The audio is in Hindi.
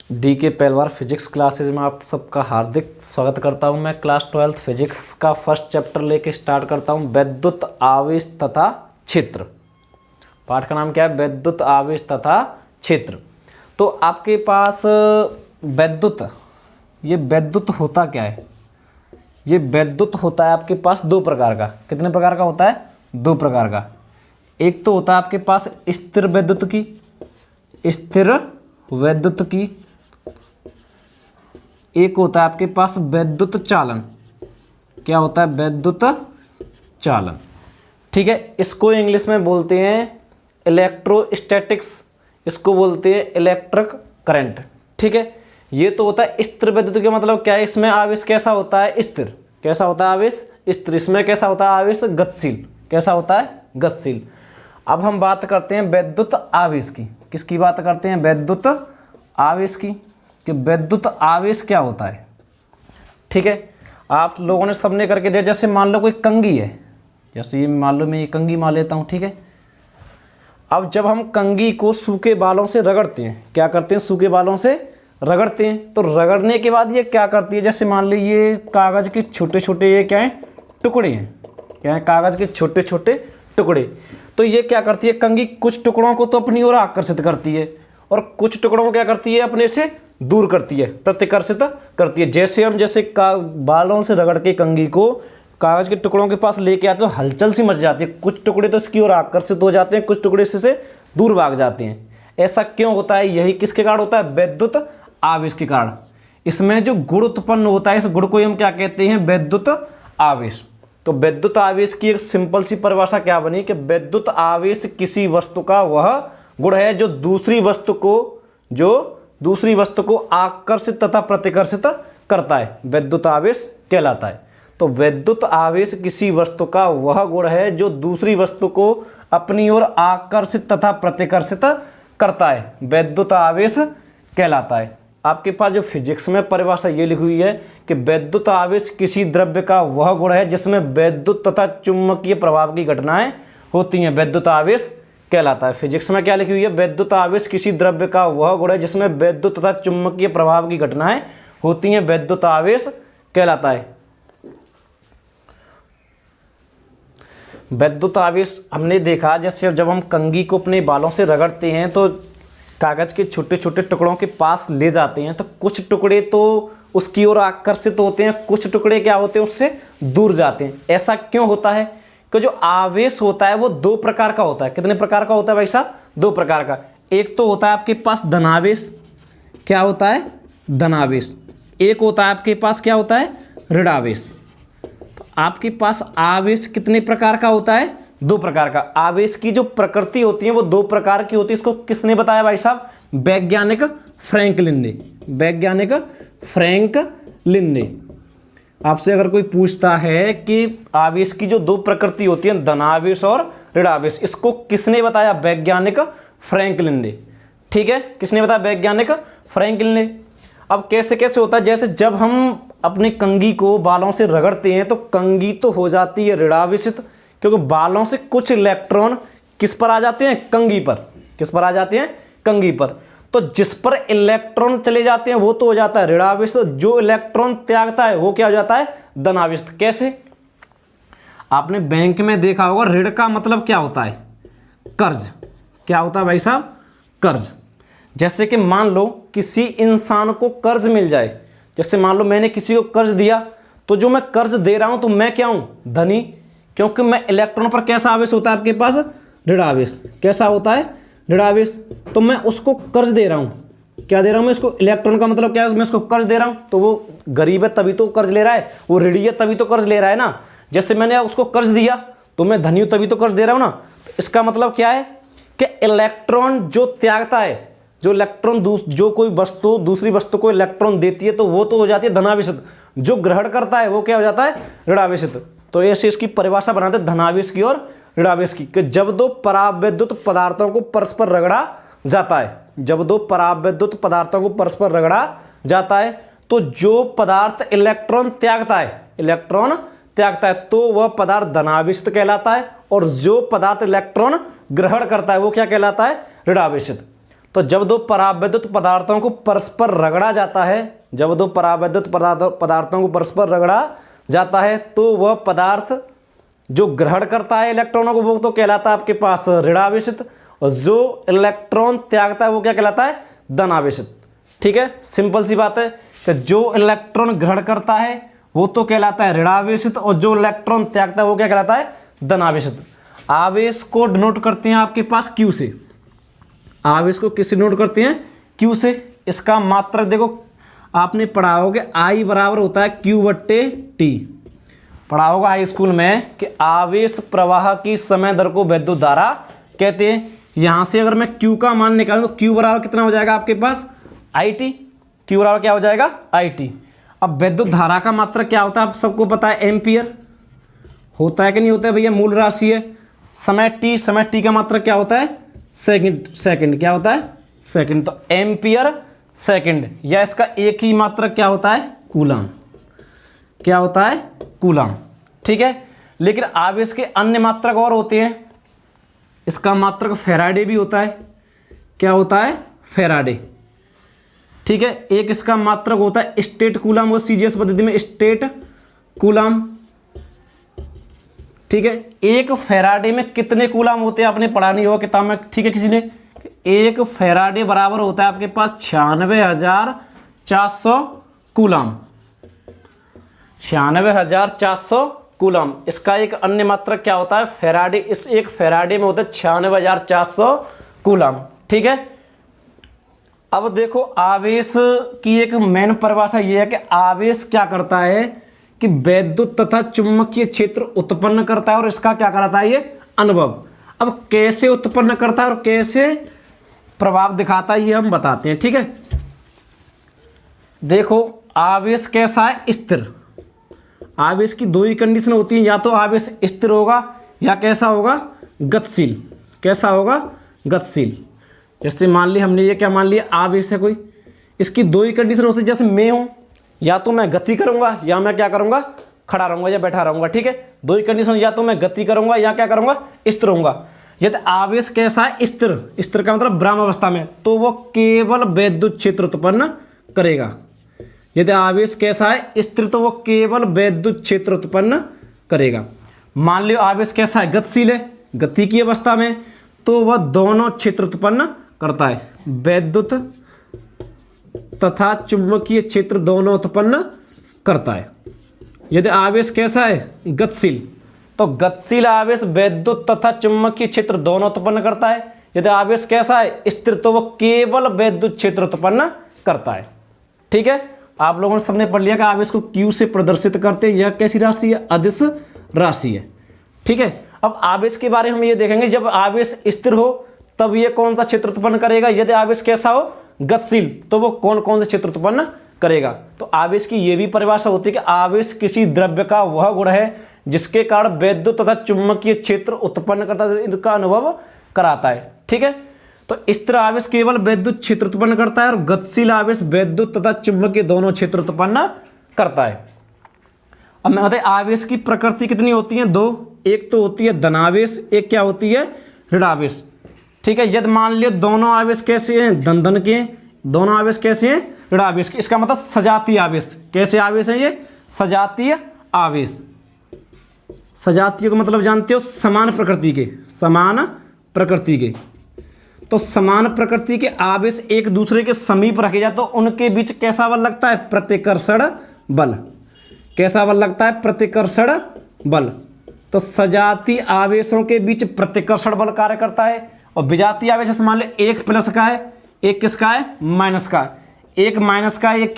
डी के पहलवार फिजिक्स क्लासेज में आप सबका हार्दिक स्वागत करता हूं। मैं क्लास 12 फिजिक्स का फर्स्ट चैप्टर लेके स्टार्ट करता हूं, वैद्युत आवेश तथा क्षेत्र। पाठ का नाम क्या है? वैद्युत आवेश तथा क्षेत्र। तो आपके पास वैद्युत, ये वैद्युत होता क्या है? ये वैद्युत होता है आपके पास दो प्रकार का। कितने प्रकार का होता है? दो प्रकार का। एक तो होता है आपके पास स्थिर वैद्युत की, स्थिर वैद्युत की। एक होता है आपके पास वैद्युत चालन। क्या होता है? वैद्युत चालन। ठीक है, इसको इंग्लिश में बोलते हैं इलेक्ट्रोस्टैटिक्स, इसको बोलते हैं इलेक्ट्रिक करंट। ठीक है, ये तो होता है स्थिर वैद्युत का। मतलब क्या है? इसमें आवेश कैसा होता है? स्थिर। कैसा होता है आवेश? स्थिर। इसमें कैसा होता है आवेश? गतिशील। कैसा होता है? गतिशील। अब हम बात करते हैं वैद्युत आवेश की। किसकी बात करते हैं? वैद्युत आवेश की, कि वैद्युत आवेश क्या होता है। ठीक है, आप लोगों ने सबने करके दिया। जैसे मान लो कोई कंघी है, जैसे ये मान लो मैं ये कंघी मान लेता हूँ। ठीक है, अब जब हम कंघी को सूखे बालों से रगड़ते हैं, क्या करते हैं? सूखे बालों से रगड़ते हैं। तो रगड़ने के बाद ये क्या करती है? जैसे मान लो ये कागज़ के छोटे छोटे ये क्या है? टुकड़े हैं। क्या है? कागज़ के छोटे छोटे टुकड़े। तो ये क्या करती है? कंघी कुछ टुकड़ों को तो अपनी ओर आकर्षित करती है और कुछ टुकड़ों को क्या करती है? अपने से दूर करती है, प्रतिकर्षित करती है। जैसे हम बालों से रगड़ के कंघी को कागज़ के टुकड़ों के पास लेके आते हैं तो हलचल सी मच जाती है। कुछ टुकड़े तो इसकी ओर आकर्षित हो जाते हैं, कुछ टुकड़े इससे दूर भाग जाते हैं। ऐसा क्यों होता है? यही किसके कारण होता है? वैद्युत आवेश के कारण। इसमें जो गुण उत्पन्न होता है, इस गुण को हम क्या कहते हैं? वैद्युत आवेश। तो वैद्युत आवेश की एक सिंपल सी परिभाषा क्या बनी कि वैद्युत आवेश किसी वस्तु का वह गुण है जो दूसरी वस्तु को आकर्षित तथा प्रतिकर्षित करता है, वैद्युत आवेश कहलाता है। तो वैद्युत आवेश किसी वस्तु का वह गुण है जो दूसरी वस्तु को अपनी ओर आकर्षित तथा प्रतिकर्षित करता है, वैद्युत आवेश कहलाता है। आपके पास जो फिजिक्स में परिभाषा ये लिखी हुई है कि वैद्युत आवेश किसी द्रव्य का वह गुण है जिसमें वैद्युत तथा चुंबकीय प्रभाव की घटनाएं होती हैं, वैद्युत आवेश कहलाता है। फिजिक्स में क्या लिखी हुई है? वैद्युत आवेश किसी द्रव्य का वह गुण है जिसमें वैद्युत तथा चुंबकीय प्रभाव की घटनाएं होती हैं, वैद्युत आवेश कहलाता है। वैद्युत आवेश हमने देखा, जैसे जब हम कंघी को अपने बालों से रगड़ते हैं तो कागज के छोटे छोटे टुकड़ों के पास ले जाते हैं तो कुछ टुकड़े तो उसकी ओर आकर्षित होते हैं, कुछ टुकड़े क्या होते हैं? उससे दूर जाते हैं। ऐसा क्यों होता है? कि जो आवेश होता है वो दो प्रकार का होता है। कितने प्रकार का होता है भाई साहब? दो प्रकार का। एक तो होता है आपके पास धनावेश। क्या होता है? धनावेश। एक होता है आपके पास क्या होता है? ऋणावेश। तो आपके पास आवेश कितने प्रकार का होता है? दो प्रकार का। आवेश की जो प्रकृति होती है वो दो प्रकार की होती है। इसको किसने बताया भाई साहब? वैज्ञानिक फ्रैंकलिन ने। वैज्ञानिक फ्रैंकलिन ने। आपसे अगर कोई पूछता है कि आवेश की जो दो प्रकृति होती है, धनावेश और ऋणावेश, इसको किसने बताया? वैज्ञानिक फ्रैंकलिन ने। ठीक है, किसने बताया? वैज्ञानिक फ्रैंकलिन ने। अब कैसे कैसे होता है? जैसे जब हम अपनी कंघी को बालों से रगड़ते हैं तो कंघी तो हो जाती है ऋणावेशित, क्योंकि बालों से कुछ इलेक्ट्रॉन किस पर आ जाते हैं? कंघी पर। किस पर आ जाते हैं? कंघी पर। तो जिस पर इलेक्ट्रॉन चले जाते हैं वो तो हो जाता है ऋणावेश। तो जो इलेक्ट्रॉन त्यागता है वो क्या हो जाता है? धनावेश। कैसे? आपने बैंक में देखा होगा, ऋण का मतलब क्या होता है? कर्ज। क्या होता है भाई साहब? कर्ज। जैसे कि मान लो किसी इंसान को कर्ज मिल जाए, जैसे मान लो मैंने किसी को कर्ज दिया, तो जो मैं कर्ज दे रहा हूं तो मैं क्या हूं? धनी, क्योंकि मैं इलेक्ट्रॉन पर कैसा आवेश होता है आपके पास? ऋणावेश। कैसा होता है? ऋणावेश। तो मैं उसको कर्ज दे रहा हूँ। क्या दे रहा हूँ मैं इसको? इलेक्ट्रॉन का मतलब क्या है? मैं इसको कर्ज दे रहा हूँ। तो वो गरीब है तभी तो कर्ज ले रहा है, वो ऋणी है तभी तो कर्ज ले रहा है ना। जैसे मैंने उसको कर्ज दिया तो मैं धनी हूँ तभी तो कर्ज दे रहा हूँ ना। तो इसका मतलब क्या है कि इलेक्ट्रॉन जो त्यागता है, जो इलेक्ट्रॉन जो कोई वस्तु दूसरी वस्तु को इलेक्ट्रॉन देती है तो वो तो हो जाती है धनावेशित। जो ग्रहण करता है वो क्या हो जाता है? ऋणावेशित। तो ऐसे इसकी परिभाषा बनाते हैं धनावेश की और ऋणावेश की, कि जब दो परावैद्युत पदार्थों को परस्पर रगड़ा जाता है, जब दो परावैद्युत पदार्थों को परस्पर रगड़ा जाता है तो जो पदार्थ इलेक्ट्रॉन त्यागता है तो वह पदार्थ धनावेशित कहलाता है, और जो पदार्थ इलेक्ट्रॉन ग्रहण करता है वो क्या कहलाता है? ऋणावेशित। तो जब दो परावैद्युत पदार्थों को परस्पर रगड़ा जाता है, जब दो परावैद्युत पदार्थों को परस्पर रगड़ा जाता है तो वह पदार्थ जो ग्रहण करता है इलेक्ट्रॉनों को वो तो कहलाता है आपके पास ऋणावेशित, और जो इलेक्ट्रॉन त्यागता है वो क्या कहलाता है, धनावेशित। ठीक है, सिंपल सी बात है कि जो इलेक्ट्रॉन ग्रहण करता है वो तो कहलाता है ऋणावेशित, और जो इलेक्ट्रॉन त्यागता है वो क्या कहलाता है, धनावेशित। आवेश को डिनोट करते हैं आपके पास क्यू से, आवेश को किससे डिनोट करते हैं, क्यू से। इसका मात्रक देखो आपने पढ़ा होगा, आई बराबर होता है क्यू बट्टे टी, पढ़ा होगा हाई स्कूल में कि आवेश प्रवाह की समय दर को विद्युत धारा कहते हैं। यहाँ से अगर मैं क्यू का मान निकालूं तो क्यू बराबर कितना हो जाएगा आपके पास, आई टी, क्यू बराबर क्या हो जाएगा, आई टी। अब विद्युत धारा का मात्रक क्या होता है आप सबको पता है, एम्पियर होता है कि नहीं होता है भैया, मूल राशि है। समय टी, समय टी का मात्रक क्या होता है, सेकंड, सेकंड क्या होता है, सेकंड। तो एम्पियर सेकंड, या इसका एक ही मात्रक क्या होता है, कूलाम, क्या होता है, कूलाम। ठीक है, लेकिन आवेश के अन्य मात्रक और होते हैं, इसका मात्रक फैराडे भी होता है, क्या होता है, फैराडे। ठीक है, एक इसका मात्रक होता है स्टेट कूलाम, वो सीजीएस पद्धति में स्टेट कूलाम। ठीक है, एक फैराडे में कितने कूलाम होते हैं आपने पढ़ा नहीं होगा किताब में। ठीक है, किसी ने, एक फैराडे बराबर होता है आपके पास 96,400 कूलाम, 96,400 कूलाम। इसका एक अन्य मात्रक क्या होता है, फैराडे, इस एक फैराडे में होता है 96,400 कूलाम। ठीक है, अब देखो आवेश की एक मेन परिभाषा यह है कि आवेश क्या करता है कि वैद्युत तथा चुंबकीय क्षेत्र उत्पन्न करता है, और इसका क्या कराता है, ये अनुभव। अब कैसे उत्पन्न करता है और कैसे प्रभाव दिखाता है ये हम बताते हैं। ठीक है, देखो आवेश कैसा है, स्थिर। आवेश की दो ही कंडीशन होती है, या तो आवेश स्थिर होगा या कैसा होगा, गतिशील। कैसा होगा, गतिशील। जैसे मान ली हमने ये क्या मान लिया, आवेश है कोई, इसकी दो ही कंडीशन होती है। जैसे मैं हूँ, या तो मैं गति करूँगा या मैं क्या करूँगा, खड़ा रहूँगा या बैठा रहूँगा। ठीक है, दो ही कंडीशन, या तो मैं गति करूँगा या क्या करूँगा, स्थिर रहूँगा। यदि आवेश कैसा है, स्थिर, स्थिर का मतलब ब्रह्म अवस्था में, तो वो केवल विद्युत क्षेत्र उत्पन्न करेगा। यदि आवेश कैसा है, स्थिर, तो वो केवल विद्युत क्षेत्र उत्पन्न करेगा। मान लो आवेश कैसा है, गतिशील है, गति की अवस्था में, तो वह दोनों क्षेत्र उत्पन्न करता है, वैद्युत तथा चुंबकीय क्षेत्र दोनों उत्पन्न करता है। यदि आवेश कैसा है, गतिशील, तो गतिशील आवेश वैद्युत तथा चुंबकीय क्षेत्र दोनों उत्पन्न करता है। यदि आवेश कैसा है, स्थिर, तो वो केवल वैद्युत क्षेत्र उत्पन्न करता है। ठीक है, आप लोगों ने सबने पढ़ लिया कि आवेश को क्यू से प्रदर्शित करते हैं, यह कैसी राशि है, अदिश राशि है। ठीक है, अब आवेश के बारे में हम ये देखेंगे, जब आवेश स्थिर हो तब ये कौन सा क्षेत्र उत्पन्न करेगा। यदि आवेश कैसा हो, गतिशील, तो वो कौन कौन से क्षेत्र उत्पन्न करेगा। तो आवेश की ये भी परिभाषा होती है कि आवेश किसी द्रव्य का वह गुण है जिसके कारण वैद्युत तथा चुंबकीय क्षेत्र उत्पन्न करता है, इनका अनुभव कराता है। ठीक है, तो स्थिर आवेश केवल वैद्युत क्षेत्र उत्पन्न करता है और गतिशील आवेश वैद्युत तथा चुंबकीय दोनों क्षेत्र उत्पन्न करता है। अब मैं बताए आवेश की प्रकृति कितनी होती है, दो। एक तो होती है धनावेश, एक क्या होती है, ऋणावेश। ठीक है, यदि मान लियो दोनों आवेश कैसे हैं, धन धन के, दोनों आवेश कैसे हैं, ऋणावेश के, इसका मतलब सजातीय आवेश। कैसे आवेश है ये, सजातीय आवेश। सजातीय का मतलब जानते हो, समान प्रकृति के, समान प्रकृति के। तो समान प्रकृति के आवेश एक दूसरे के समीप रखे जाए तो उनके बीच कैसा बल लगता है, प्रतिकर्षण बल। कैसा बल लगता है, प्रतिकर्षण बल। तो सजातीय आवेशों के बीच प्रतिकर्षण बल कार्य करता है, और विजातीय आवेश मान लो एक प्लस का है, एक किसका है, माइनस का। एक माइनस का, एक क्या